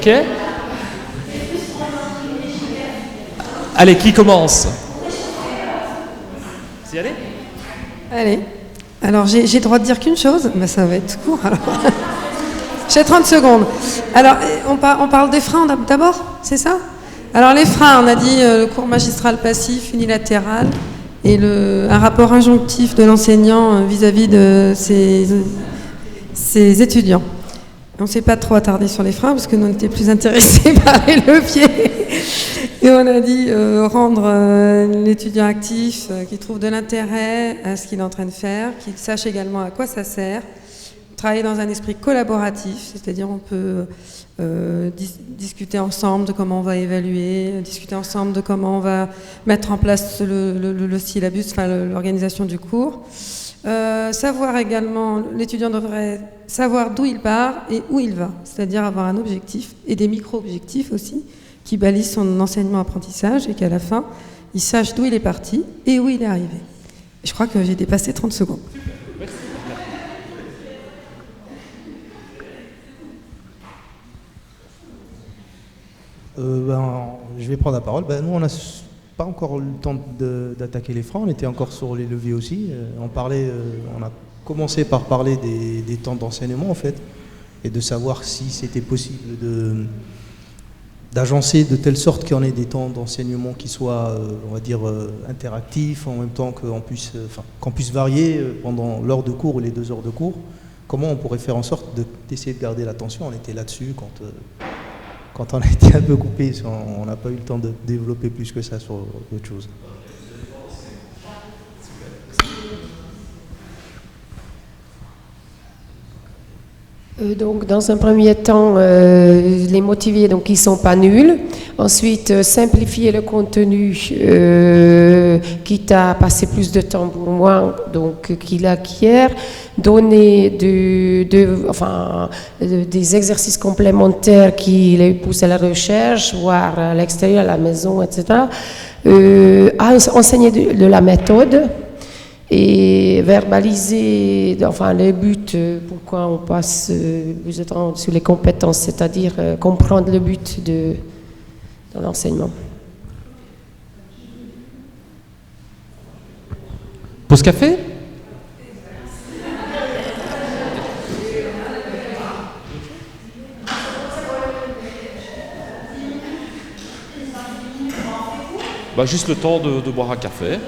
Ok. Allez, qui commence? Vous y allez? Allez. Alors, j'ai le droit de dire qu'une chose, mais ça va être court. Alors. J'ai 30 secondes. Alors, on parle des freins d'abord, c'est ça? Alors, les freins, on a dit le cours magistral passif, unilatéral, et un rapport injonctif de l'enseignant vis-à-vis de ses étudiants. On ne s'est pas trop attardé sur les freins, parce que nous, on était plus intéressés par les leviers. Et on a dit rendre l'étudiant actif, qu'il trouve de l'intérêt à ce qu'il est en train de faire, qu'il sache également à quoi ça sert, travailler dans un esprit collaboratif, c'est-à-dire on peut discuter ensemble de comment on va évaluer, discuter ensemble de comment on va mettre en place le syllabus, enfin l'organisation du cours. Savoir également, l'étudiant devrait savoir d'où il part et où il va, c'est-à-dire avoir un objectif et des micro-objectifs aussi qui balisent son enseignement-apprentissage et qu'à la fin, il sache d'où il est parti et où il est arrivé. Je crois que j'ai dépassé 30 secondes. Je vais prendre la parole. Nous, on n'a pas encore eu le temps d'attaquer les freins. On était encore sur les leviers aussi. On a commencé par parler des temps d'enseignement, en fait, et de savoir si c'était possible d'agencer de telle sorte qu'il y en ait des temps d'enseignement qui soient, on va dire, interactifs, en même temps qu'on puisse varier pendant l'heure de cours ou les 2 heures de cours. Comment on pourrait faire en sorte d'essayer de garder l'attention? On était là-dessus quand on a été un peu coupé, on n'a pas eu le temps de développer plus que ça sur autre chose. Donc, dans un premier temps, les motiver, donc ils sont pas nuls. Ensuite, simplifier le contenu, quitte à passer plus de temps pour moi, donc qu'il acquiert. Donner des exercices complémentaires qui les poussent à la recherche, voire à l'extérieur, à la maison, etc. Enseigner de la méthode. Et verbaliser les buts, pourquoi on passe plus de temps sur les compétences, c'est-à-dire comprendre le but de l'enseignement. Pause café? Juste le temps de boire un café.